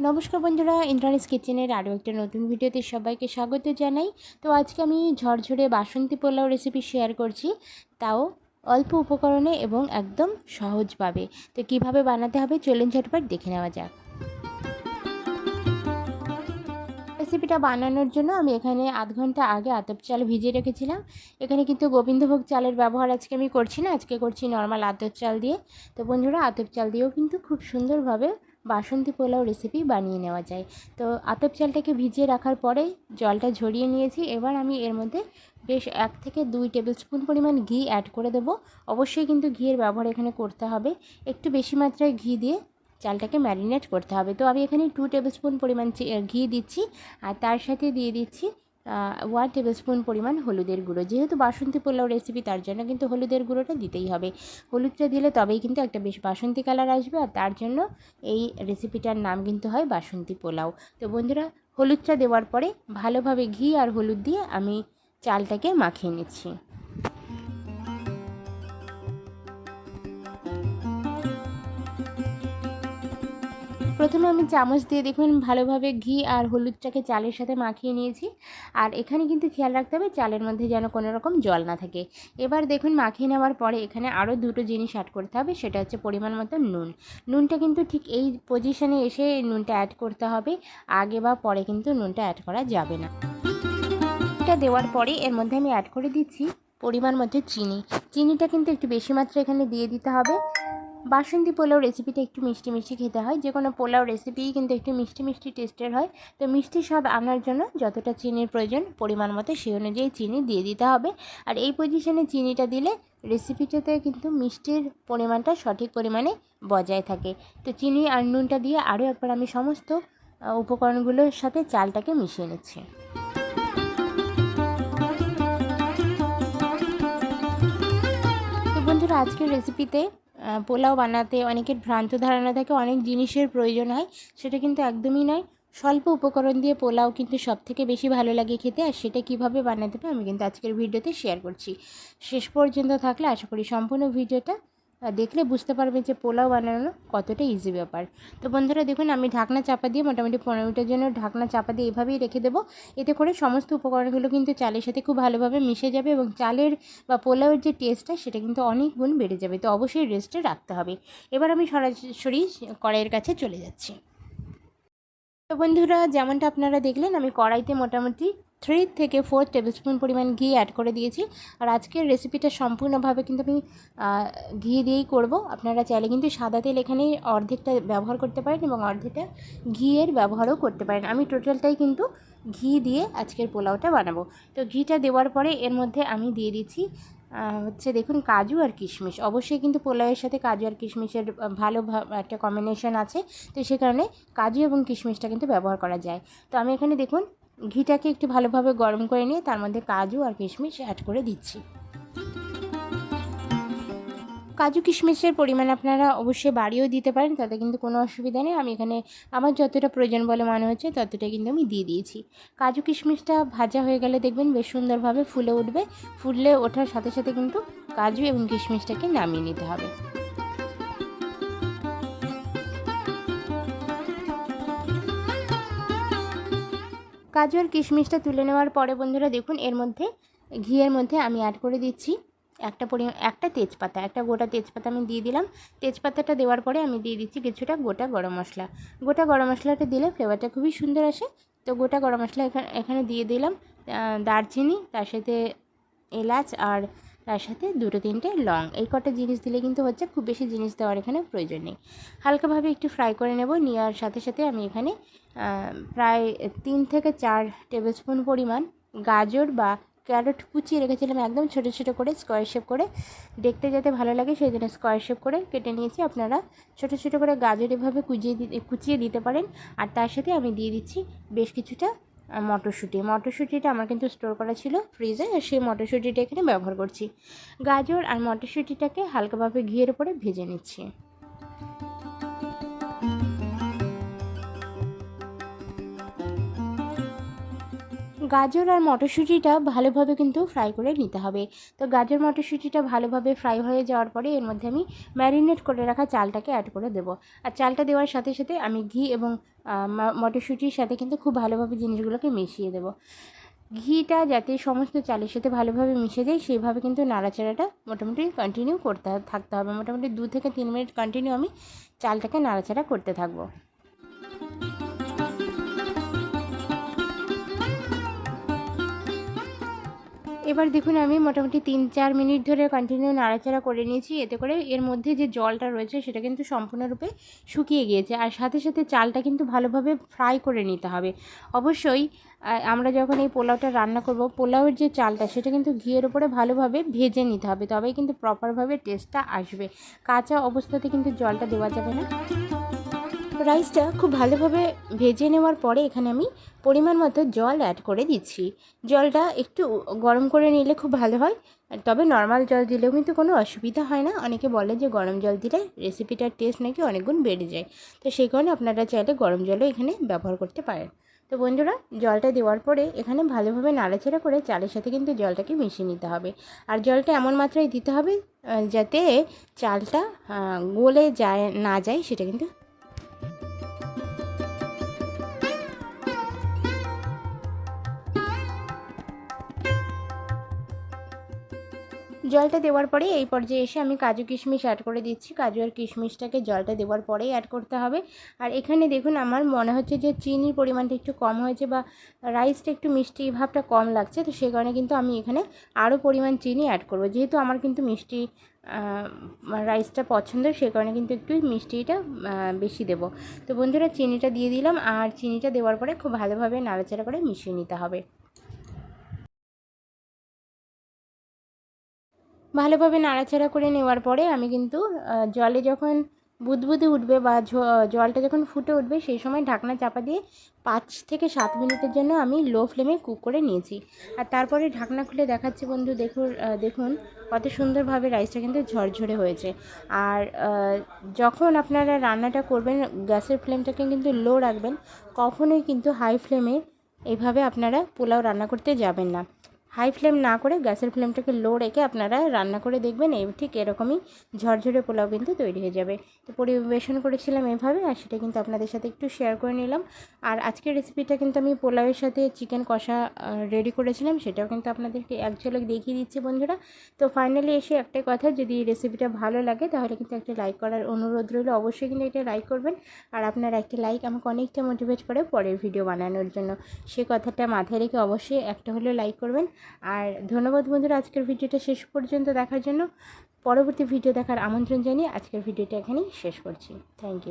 নমস্কার বন্ধুরা, ইন্দ্রাণীস কিচেনের আরও একটা নতুন ভিডিওতে সবাইকে স্বাগত জানাই। তো আজকে আমি ঝরঝরে বাসন্তী পোলাও রেসিপি শেয়ার করছি, তাও অল্প উপকরণে এবং একদম সহজভাবে। তো কিভাবে বানাতে হবে চলুন ঝটপট দেখে নেওয়া যাক। রেসিপিটা বানানোর জন্য আমি এখানে আধ ঘন্টা আগে আতপ চাল ভিজিয়ে রেখেছিলাম। এখানে কিন্তু গোবিন্দভোগ চালের ব্যবহার আজকে আমি করছি না, আজকে করছি নর্মাল আতপ চাল দিয়ে। তো বন্ধুরা, আতপ চাল দিয়েও কিন্তু খুব সুন্দরভাবে বাসন্তী পোলাও রেসিপি বানিয়ে নেওয়া যায়। তো আতপ চালটাকে ভিজিয়ে রাখার পরে জলটা ঝরিয়ে নিয়েছি। এবার আমি এর মধ্যে বেশ 1 থেকে 2 টেবিল স্পুন পরিমাণ ঘি অ্যাড করে দেবো। অবশ্যই কিন্তু ঘিয়ের ব্যবহার এখানে করতে হবে। একটু বেশি মাত্রায় ঘি দিয়ে চালটাকে ম্যারিনেট করতে হবে। তো আমি এখানে 2 টেবিল স্পুন পরিমাণ ঘি দিচ্ছি, আর তার সাথে দিয়ে দিচ্ছি 1 টেবিল স্পুন পরিমাণ হলুদের গুঁড়ো। যেহেতু বাসন্তী পোলাও রেসিপি, তার জন্য কিন্তু হলুদের গুঁড়োটা দিতেই হবে। হলুদটা দিলে তবেই কিন্তু একটা বেশ বাসন্তী কালার আসবে, আর তার জন্য এই রেসিপিটার নাম কিন্তু হয় বাসন্তী পোলাও। তো বন্ধুরা, হলুদটা দেওয়ার পরে ভালোভাবে ঘি আর হলুদ দিয়ে আমি চালটাকে মাখিয়ে নিচ্ছি। প্রথমে আমি চামচ দিয়ে দেখুন ভালোভাবে ঘি আর হলুদটাকে চালের সাথে মাখিয়ে নিয়েছি। আর এখানে কিন্তু খেয়াল রাখতে হবে চালের মধ্যে যেন কোনো রকম জল না থাকে। এবার দেখুন মাখিয়ে নেওয়ার পরে এখানে আরও দুটো জিনিস অ্যাড করতে হবে, সেটা হচ্ছে পরিমাণ মতো নুন। নুনটা কিন্তু ঠিক এই পজিশনে এসে নুনটা অ্যাড করতে হবে, আগে বা পরে কিন্তু নুনটা অ্যাড করা যাবে না। এটা দেওয়ার পরে এর মধ্যে আমি অ্যাড করে দিচ্ছি পরিমাণ মতো চিনি। চিনিটা কিন্তু একটু বেশি মাত্রা এখানে দিয়ে দিতে হবে। বাসন্তী পোলাও রেসিপিটা একটু মিষ্টি মিষ্টি খেতে হয়, যে কোনো পোলাও রেসিপিই কিন্তু একটু মিষ্টি মিষ্টি টেস্টের হয়। তো মিষ্টি স্বাদ আনার জন্য যতটা চিনির প্রয়োজন পরিমাণ মতো সেই অনুযায়ী চিনি দিয়ে দিতে হবে। আর এই পজিশনে চিনিটা দিলে রেসিপিটাতে কিন্তু মিষ্টির পরিমাণটা সঠিক পরিমাণে বজায় থাকে। তো চিনি আর নুনটা দিয়ে আরও একবার আমি সমস্ত উপকরণগুলোর সাথে চালটাকে মিশিয়ে নিচ্ছি। তো বন্ধুরা, আজকের রেসিপিতে পোলাও বানাতে অনেকের ভ্রান্ত ধারণা থাকে অনেক জিনিসের প্রয়োজন হয়, সেটা কিন্তু একদমই নয়। স্বল্প উপকরণ দিয়ে পোলাও কিন্তু সবথেকে বেশি ভালো লাগে খেতে, আর সেটা কীভাবে বানাতে হবে আমি কিন্তু আজকের ভিডিওতে শেয়ার করছি। শেষ পর্যন্ত থাকলে আশা করি সম্পূর্ণ ভিডিওটা দেখলে বুঝতে পারবেন যে পোলাও বানানো কতটা ইজি ব্যাপার। তো বন্ধুরা দেখুন, আমি ঢাকনা চাপা দিয়ে মোটামুটি 15 মিনিটের জন্য ঢাকনা চাপা দিয়ে এভাবেই রেখে দেবো। এতে করে সমস্ত উপকরণগুলো কিন্তু চালের সাথে খুব ভালোভাবে মিশে যাবে এবং চালের বা পোলাওয়ের যে টেস্টটা সেটা কিন্তু অনেক গুণ বেড়ে যাবে। তো অবশ্যই রেস্টে রাখতে হবে। এবার আমি সরাসরি কড়াইয়ের কাছে চলে যাচ্ছি। তো বন্ধুরা, যেমনটা আপনারা দেখলেন আমি কড়াইতে মোটামুটি 3 থেকে 4 টেবিল স্পুন পরিমাণ ঘি অ্যাড করে দিয়েছি। আর আজকের রেসিপিটা সম্পূর্ণভাবে কিন্তু আমি ঘি দিয়েই করব। আপনারা চাইলে কিন্তু সাদা তেল এখানে অর্ধেকটা ব্যবহার করতে পারেন এবং অর্ধেকটা ঘিয়ের ব্যবহারও করতে পারেন। আমি টোটালটাই কিন্তু ঘি দিয়ে আজকের পোলাওটা বানাবো। তো ঘিটা দেওয়ার পরে এর মধ্যে আমি দিয়ে দিচ্ছি হচ্ছে দেখুন কাজু আর কিশমিশ। অবশ্যই কিন্তু পোলাওয়ের সাথে কাজু আর কিশমিশের ভালো একটা কম্বিনেশন আছে, তো সে কারণে কাজু এবং কিশমিশটা কিন্তু ব্যবহার করা যায়। তো আমি এখানে দেখুন ঘিটাকে একটু ভালোভাবে গরম করে নিয়ে তার মধ্যে কাজু আর কিশমিশ অ্যাড করে দিচ্ছি। কাজু কিশমিশের পরিমাণ আপনারা অবশ্যই বাড়িয়েও দিতে পারেন, তাতে কিন্তু কোনো অসুবিধা নেই। আমি এখানে আমার যতটা প্রয়োজন বলে মনে হচ্ছে ততটা কিন্তু আমি দিয়ে দিয়েছি। কাজু কিশমিশটা ভাজা হয়ে গেলে দেখবেন বেশ সুন্দরভাবে ফুলে উঠবে। ফুলে ওঠার সাথে সাথে কিন্তু কাজু এবং কিশমিশটাকে নামিয়ে নিতে হবে। কাজু আর কিশমিশটা তুলে নেওয়ার পরে বন্ধুরা দেখুন এর মধ্যে ঘিয়ের মধ্যে আমি অ্যাড করে দিচ্ছি একটা তেজপাতা, একটা গোটা তেজপাতা আমি দিয়ে দিলাম। তেজপাতাটা দেওয়ার পরে আমি দিয়ে দিচ্ছি কিছুটা গোটা গরম মশলা। গোটা গরম মশলাটা দিলে ফ্লেভারটা খুবই সুন্দর আসে। তো গোটা গরম মশলা এখানে দিয়ে দিলাম দারচিনি, তার সাথে এলাচ, আর তার সাথে 2-3টে লং। এই কটা জিনিস দিলে কিন্তু হচ্ছে, খুব বেশি জিনিস দেওয়ার এখানে প্রয়োজন নেই। হালকাভাবে একটু ফ্রাই করে নেব। নেওয়ার সাথে সাথে আমি এখানে প্রায় 3 থেকে 4 টেবিল স্পুন পরিমাণ গাজর বা ক্যারট কুচিয়ে রেখেছিলাম, একদম ছোটো ছোটো করে স্কোয়ার শেপ করে, দেখতে যাতে ভালো লাগে সেই জন্য স্কোয়ার শেপ করে কেটে নিয়েছি। আপনারা ছোটো ছোটো করে গাজর এভাবে কুচিয়ে দিতে পারেন। আর তার সাথে আমি দিয়ে দিচ্ছি বেশ কিছুটা মটরশুঁটিটা আমার কিন্তু স্টোর করা ছিল ফ্রিজে, সেই মটরশুঁটিটা এখানে ব্যবহার করছি। গাজর আর মটরশুঁটিটাকে হালকাভাবে ঘিয়ের উপরে ভেজে নিচ্ছি। গাজর আর মটরশুঁটিটা ভালোভাবে কিন্তু ফ্রাই করে নিতে হবে। তো গাজর মটরশুঁটিটা ভালোভাবে ফ্রাই হয়ে যাওয়ার পরে এর মধ্যে আমি ম্যারিনেট করে রাখা চালটাকে অ্যাড করে দেবো। আর চালটা দেওয়ার সাথে সাথে আমি ঘি এবং মটরশুঁটির সাথে কিন্তু খুব ভালোভাবে জিনিসগুলোকে মিশিয়ে দেবো। ঘিটা যাতে সমস্ত চালের সাথে ভালোভাবে মিশে যায় সেইভাবে কিন্তু নাড়াচাড়াটা মোটামুটি কন্টিনিউ থাকতে হবে। মোটামুটি 2 থেকে 3 মিনিট কন্টিনিউ আমি চালটাকে নাড়াচাড়া করতে থাকবো। এবার দেখুন আমি মোটামুটি 3-4 মিনিট ধরে কন্টিনিউ নাড়াচাড়া করে নিয়েছি। এতে করে এর মধ্যে যে জলটা রয়েছে সেটা কিন্তু সম্পূর্ণরূপে শুকিয়ে গিয়েছে। আর সাথে সাথে চালটা কিন্তু ভালোভাবে ফ্রাই করে নিতে হবে। অবশ্যই আমরা যখন এই পোলাওটা রান্না করব, পোলাওয়ের যে চালটা সেটা কিন্তু ঘিয়ের উপরে ভালোভাবে ভেজে নিতে হবে, তবেই কিন্তু প্রপারভাবে টেস্টটা আসবে। কাঁচা অবস্থাতে কিন্তু জলটা দেওয়া যাবে না। রাইসটা খুব ভালোভাবে ভেজে নেওয়ার পরে এখানে আমি পরিমাণ মতো জল অ্যাড করে দিচ্ছি। জলটা একটু গরম করে নিলে খুব ভালো হয়, তবে নর্মাল জল দিলেও কিন্তু কোনো অসুবিধা হয় না। অনেকে বলে যে গরম জল দিলে রেসিপিটার টেস্ট নাকি অনেক গুণ বেড়ে যায়, তো সেই কারণে আপনারা চাইলে গরম জলও এখানে ব্যবহার করতে পারেন। তো বন্ধুরা, জলটা দেওয়ার পরে এখানে ভালোভাবে নাড়াচাড়া করে চালের সাথে কিন্তু জলটাকে মিশিয়ে নিতে হবে। আর জলটা এমন মাত্রায় দিতে হবে যাতে চালটা গলে না যায়, সেটা কিন্তু জলটা দেওয়ার পরে এই পর্যায়ে এসে আমি কাজু কিশমিশ অ্যাড করে দিচ্ছি। কাজু আর কিশমিশটাকে জলটা দেওয়ার পরেই অ্যাড করতে হবে। আর এখানে দেখুন আমার মনে হচ্ছে যে চিনির পরিমাণটা একটু কম হয়েছে বা রাইসটা একটু মিষ্টি ভাবটা কম লাগছে, তো সেই কারণে কিন্তু আমি এখানে আরও পরিমাণ চিনি অ্যাড করব। যেহেতু আমার কিন্তু মিষ্টি রাইসটা পছন্দ, সেই কারণে কিন্তু একটু মিষ্টিটা বেশি দেব। তো বন্ধুরা, চিনিটা দিয়ে দিলাম। আর চিনিটা দেওয়ার পরে খুব ভালোভাবে নাড়াচাড়া করে মিশিয়ে নিতে হবে। ভালোভাবে নাড়াচাড়া করে নেওয়ার পরে আমি কিন্তু জলে যখন বুদবুদে উঠবে বা জলটা যখন ফুটে উঠবে সেই সময় ঢাকনা চাপা দিয়ে 5 থেকে 7 মিনিটের জন্য আমি লো ফ্লেমে কুক করে নিয়েছি। আর তারপরে ঢাকনা খুলে দেখাচ্ছি বন্ধু, দেখুন কত সুন্দরভাবে রাইসটা কিন্তু ঝরঝরে হয়েছে। আর যখন আপনারা রান্নাটা করবেন গ্যাসের ফ্লেমটাকে কিন্তু লো রাখবেন, কখনোই কিন্তু হাই ফ্লেমে এইভাবে আপনারা পোলাও রান্না করতে যাবেন না। হাই ফ্লেম না করে গ্যাসের ফ্লেমটাকে লো রেখে আপনারা রান্না করে দেখবেন, ঠিক এরকমই ঝরঝরে পোলাও কিন্তু তৈরি হয়ে যাবে। তো পরিবেশন করেছিলাম এভাবে, আর সেটা কিন্তু আপনাদের সাথে একটু শেয়ার করে নিলাম। আর আজকের রেসিপিটা কিন্তু আমি পোলাওয়ের সাথে চিকেন কষা রেডি করেছিলাম, সেটাও কিন্তু আপনাদেরকে এক ঝলক দেখিয়ে দিচ্ছি বন্ধুরা। তো ফাইনালি এসে একটাই কথা, যদি রেসিপিটা ভালো লাগে তাহলে কিন্তু একটা লাইক করার অনুরোধ রইল। অবশ্যই কিন্তু একটা লাইক করবেন। আর আপনার একটা লাইক আমাকে অনেকটা মোটিভেট করে পরের ভিডিও বানানোর জন্য। সে কথাটা মাথায় রেখে অবশ্যই একটা হলেও লাইক করবেন। আর ধন্যবাদ বন্ধুরা আজকের ভিডিওটা শেষ পর্যন্ত দেখার জন্য। পরবর্তী ভিডিও দেখার আমন্ত্রণ জানিয়ে আজকের ভিডিওটা এখানেই শেষ করছি। Thank you.